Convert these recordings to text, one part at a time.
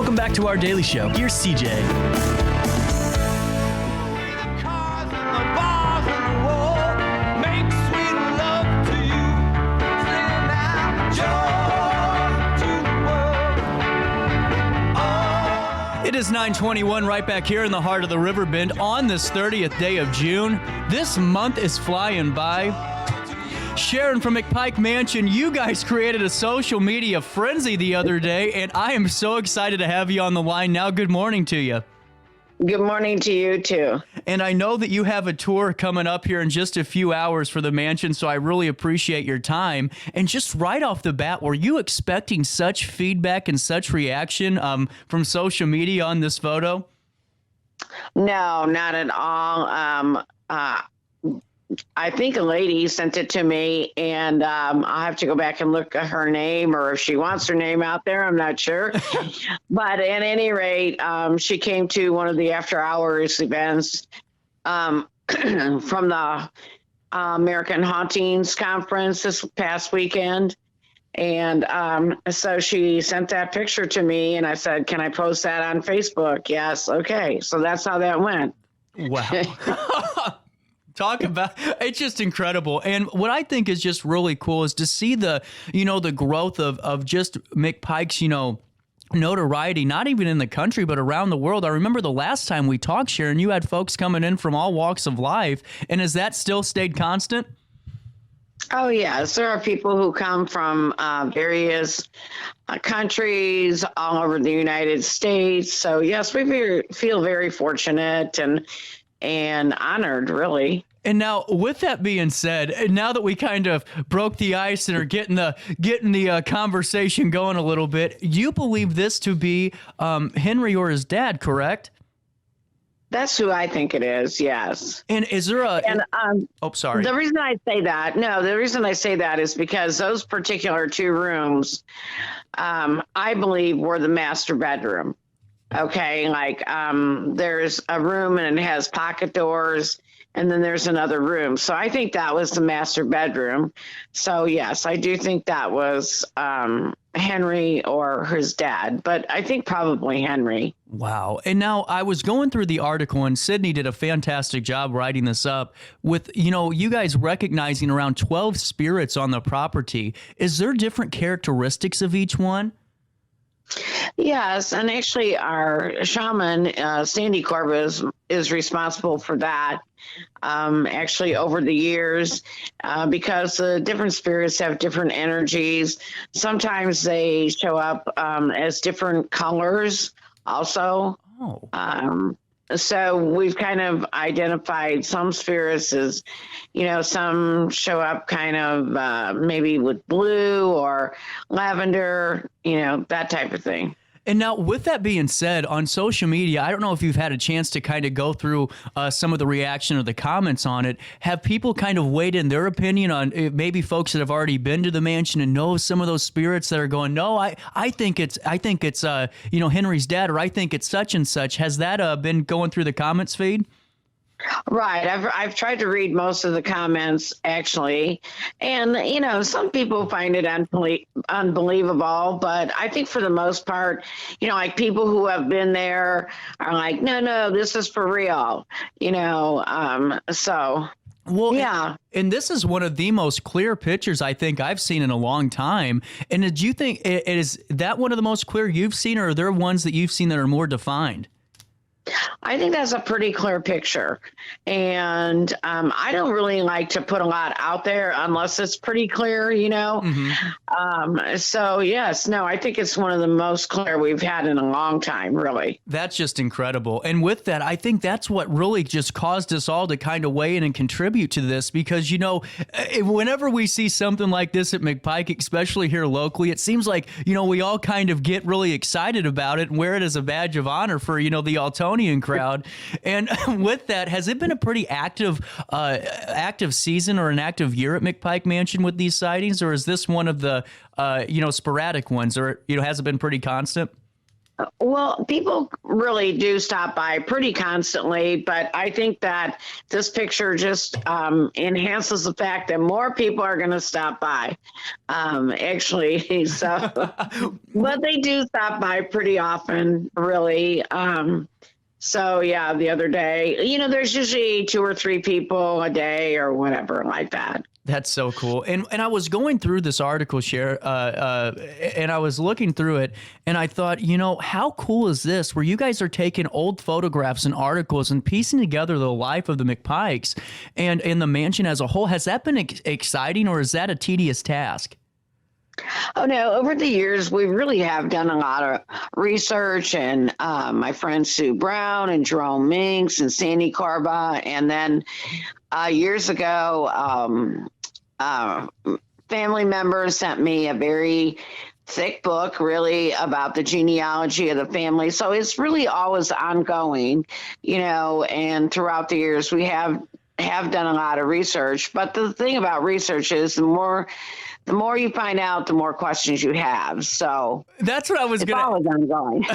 Welcome back to our daily show. Here's CJ. It is 9:21 right back here in the heart of the Riverbend on this 30th day of June. This month is flying by. Sharon from McPike Mansion, you guys created a social media frenzy the other day, and I am so excited to have you on the line now. Good morning to you. Good morning to you, too. And I know that you have a tour coming up here in just a few hours for the mansion, so I really appreciate your time. And just right off the bat, were you expecting such feedback and such reaction from social media on this photo? No, not at all. I think a lady sent it to me, and I'll have to go back and look at her name, or if she wants her name out there, I'm not sure. But at any rate, she came to one of the after hours events from the American Hauntings Conference this past weekend. And so she sent that picture to me, and I said, can I post that on Facebook? Yes. Okay. So that's how that went. Wow. Talk about, it's just incredible. And what I think is just really cool is to see the growth of just McPike's, notoriety, not even in the country, but around the world. I remember the last time we talked, Sharon, you had folks coming in from all walks of life. And has that still stayed constant? Oh, yes. There are people who come from various countries all over the United States. So, yes, we feel very fortunate and honored, really. And now, with that being said, now that we kind of broke the ice and are getting the conversation going a little bit, you believe this to be Henry or his dad, correct? That's who I think it is. Yes. And is there a? And, sorry. The reason I say that is because those particular two rooms, I believe, were the master bedroom. Okay, like there's a room and it has pocket doors, and then there's another room. So I think that was the master bedroom. So yes, I do think that was Henry or his dad, but I think probably Henry. Wow. And now I was going through the article, and Sydney did a fantastic job writing this up with, you guys recognizing around 12 spirits on the property. Is there different characteristics of each one? Yes, and actually our shaman, Sandy Corbis, is responsible for that. Actually, over the years, because the different spirits have different energies. Sometimes they show up as different colors also. Oh. So we've kind of identified some spirits as, some show up kind of maybe with blue or lavender, that type of thing. And now, with that being said, on social media, I don't know if you've had a chance to kind of go through some of the reaction or the comments on it. Have people kind of weighed in their opinion on maybe folks that have already been to the mansion and know some of those spirits that are going, no, I think it's Henry's dad, or I think it's such and such. Has that been going through the comments feed? Right. I've tried to read most of the comments, actually. And, some people find it unbelievable. But I think for the most part, like people who have been there are like, no, this is for real, so. Well, yeah. And this is one of the most clear pictures I think I've seen in a long time. And did you think, is that one of the most clear you've seen, or are there ones that you've seen that are more defined? I think that's a pretty clear picture. And I don't really like to put a lot out there unless it's pretty clear, Mm-hmm. So, yes, no, I think it's one of the most clear we've had in a long time, really. That's just incredible. And with that, I think that's what really just caused us all to kind of weigh in and contribute to this because, whenever we see something like this at McPike, especially here locally, it seems like, we all kind of get really excited about it and wear it as a badge of honor for, the Altonian crowd. And with that, has it been a pretty active season or an active year at McPike Mansion with these sightings, or is this one of the sporadic ones, or has it been pretty constant? Well, people really do stop by pretty constantly, but I think that this picture just enhances the fact that more people are going to stop by. Actually, so, but they do stop by pretty often, really. So yeah, the other day, there's usually 2 or 3 people a day or whatever like that. That's so cool. And I was going through this article, and I was looking through it, and I thought, how cool is this? Where you guys are taking old photographs and articles and piecing together the life of the McPikes and the mansion as a whole. Has that been exciting, or is that a tedious task? Oh no, over the years, we really have done a lot of research, and my friend Sue Brown and Jerome Minks and Sandy Carba. And then years ago, family members sent me a very thick book really about the genealogy of the family. So it's really always ongoing, and throughout the years, we have done a lot of research. But the thing about research is the more you find out, the more questions you have. So that's what I was ongoing.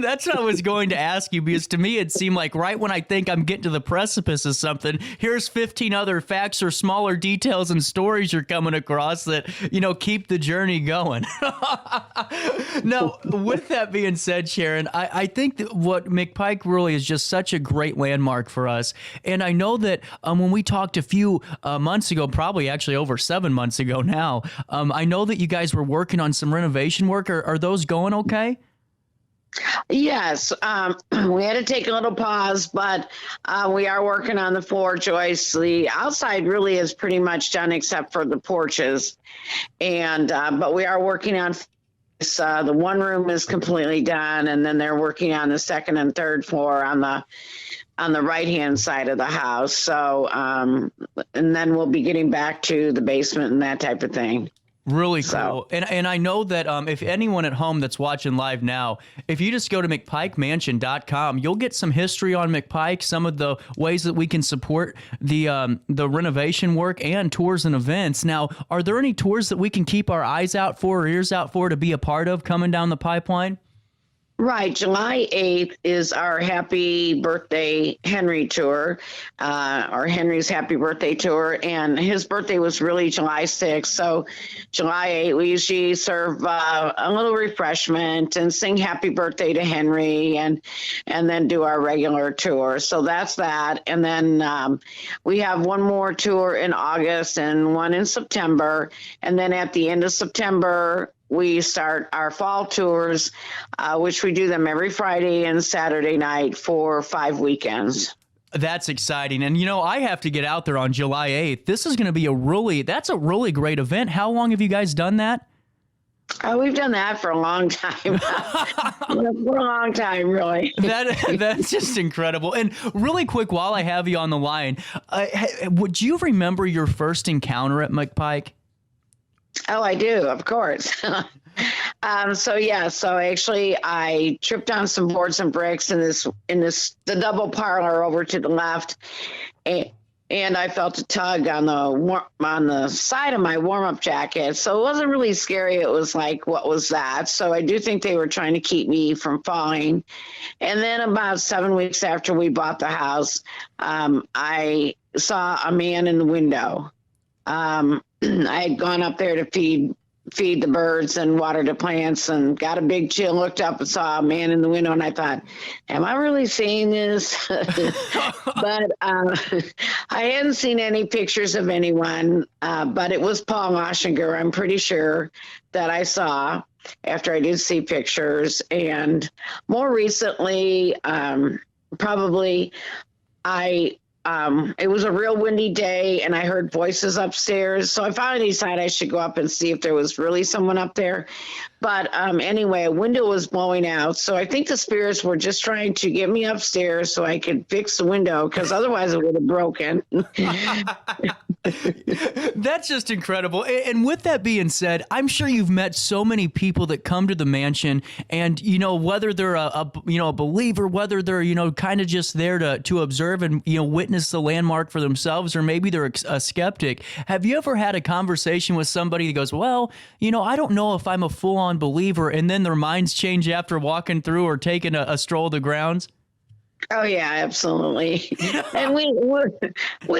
That's what I was going to ask you, because to me it seemed like right when I think I'm getting to the precipice of something, here's 15 other facts or smaller details and stories you're coming across that keep the journey going. Now, with that being said, Sharon, I think that what McPike really is just such a great landmark for us, and I know that when we talked a few months ago, probably actually over 7 months ago now. I know that you guys were working on some renovation work. Are those going okay? Yes, we had to take a little pause, but we are working on the floor joists. The outside really is pretty much done except for the porches, and but we are working on the one room is completely done, and then they're working on the second and third floor on the right-hand side of the house. So, and then we'll be getting back to the basement and that type of thing. Really cool. And I know that if anyone at home that's watching live now, if you just go to McPikeMansion.com, you'll get some history on McPike, some of the ways that we can support the renovation work and tours and events. Now, are there any tours that we can keep our eyes out for or ears out for to be a part of coming down the pipeline? Right. July 8th is our Happy Birthday Henry tour, or Henry's Happy Birthday tour. And his birthday was really July 6th. So July 8th, we usually serve a little refreshment and sing Happy Birthday to Henry and then do our regular tour. So that's that. And then we have one more tour in August and one in September. And then at the end of September, we start our fall tours, which we do them every Friday and Saturday night for 5 weekends. That's exciting. And, I have to get out there on July 8th. This is going to be that's a really great event. How long have you guys done that? We've done that for a long time. For a long time, really. That's just incredible. And really quick, while I have you on the line, would you remember your first encounter at McPike? Oh, I do, of course. So actually I tripped on some boards and bricks in the double parlor over to the left, and I felt a tug on the side of my warm-up jacket. So it wasn't really scary. It was like, what was that? So I do think they were trying to keep me from falling. And then about 7 weeks after we bought the house, I saw a man in the window. I had gone up there to feed the birds and water the plants and got a big chill, looked up and saw a man in the window, and I thought, am I really seeing this? But I hadn't seen any pictures of anyone, but it was Paul Oshinger, I'm pretty sure, that I saw after I did see pictures. And more recently, probably it was a real windy day and I heard voices upstairs. So I finally decided I should go up and see if there was really someone up there. But anyway, a window was blowing out. So I think the spirits were just trying to get me upstairs so I could fix the window, because otherwise it would have broken. That's just incredible. And with that being said, I'm sure you've met so many people that come to the mansion, and whether they're a believer, whether they're kind of just there to observe and witness the landmark for themselves, or maybe they're a skeptic. Have you ever had a conversation with somebody that goes, well, I don't know if I'm a full-on believer, and then their minds change after walking through or taking a stroll the grounds? Oh yeah, absolutely. And we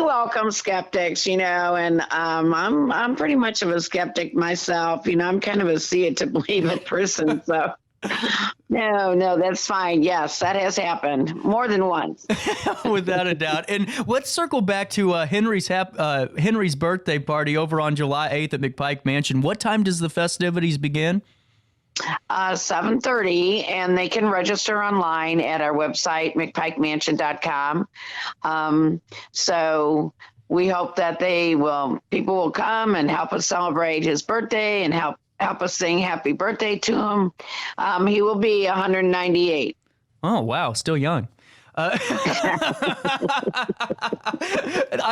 welcome skeptics, and I'm pretty much of a skeptic myself. I'm kind of a see it to believe it person. So no, that's fine. Yes, that has happened more than once. Without a doubt. And let's circle back to Henry's birthday party over on July 8th at McPike Mansion. What time does the festivities begin? 7:30, and they can register online at our website, McPikeMansion.com. So we hope that people will come and help us celebrate his birthday and help us sing happy birthday to him. He will be 198. Oh, wow. Still young. I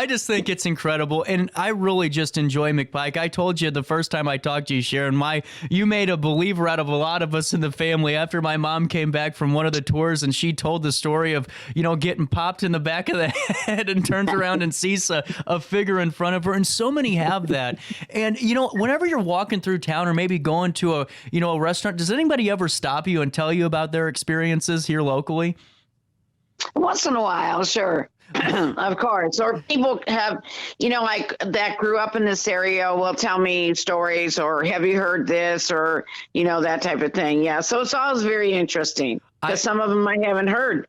just think it's incredible, and I really just enjoy McPike. I told you the first time I talked to you, Sharon, you made a believer out of a lot of us in the family after my mom came back from one of the tours, and she told the story of, getting popped in the back of the head and turns around and sees a figure in front of her, and so many have that. And, whenever you're walking through town or maybe going to a restaurant, does anybody ever stop you and tell you about their experiences here locally? Once in a while, sure. Of course. Or people have, like that grew up in this area will tell me stories, or have you heard this, or, that type of thing. Yeah. So it's always very interesting because some of them I haven't heard.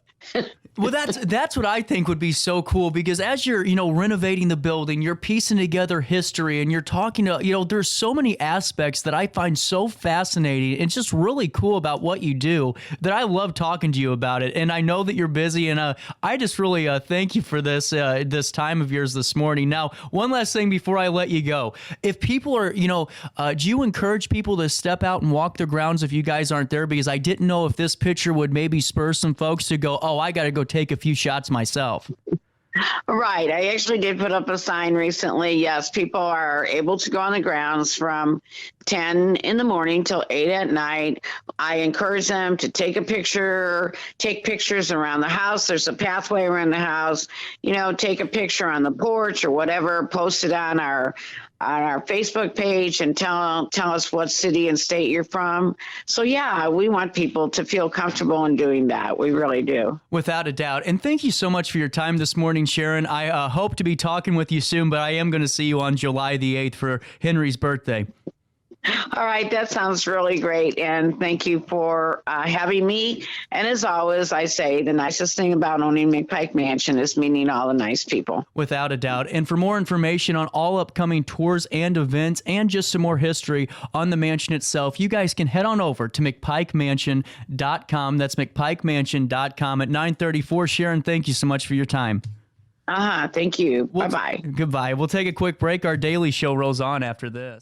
Well, that's what I think would be so cool, because as you're, renovating the building, you're piecing together history, and you're talking to, there's so many aspects that I find so fascinating. It's just really cool about what you do that I love talking to you about it. And I know that you're busy, and I just really thank you for this time of yours this morning. Now, one last thing before I let you go. If people are, do you encourage people to step out and walk the grounds if you guys aren't there? Because I didn't know if this picture would maybe spur some folks to go, oh, I got to go take a few shots myself. Right. I actually did put up a sign recently. Yes, people are able to go on the grounds from 10 in the morning till 8 at night. I encourage them to take pictures around the house. There's a pathway around the house, take a picture on the porch or whatever, post it on our Facebook page and tell us what city and state you're from. So yeah, we want people to feel comfortable in doing that. We really do. Without a doubt. And thank you so much for your time this morning, Sharon. I hope to be talking with you soon, but I am going to see you on July the 8th for Henry's birthday. All right. That sounds really great. And thank you for having me. And as always, I say the nicest thing about owning McPike Mansion is meeting all the nice people. Without a doubt. And for more information on all upcoming tours and events and just some more history on the mansion itself, you guys can head on over to McPikeMansion.com. That's McPikeMansion.com at 9:34. Sharon, thank you so much for your time. Thank you. Bye-bye. Goodbye. We'll take a quick break. Our daily show rolls on after this.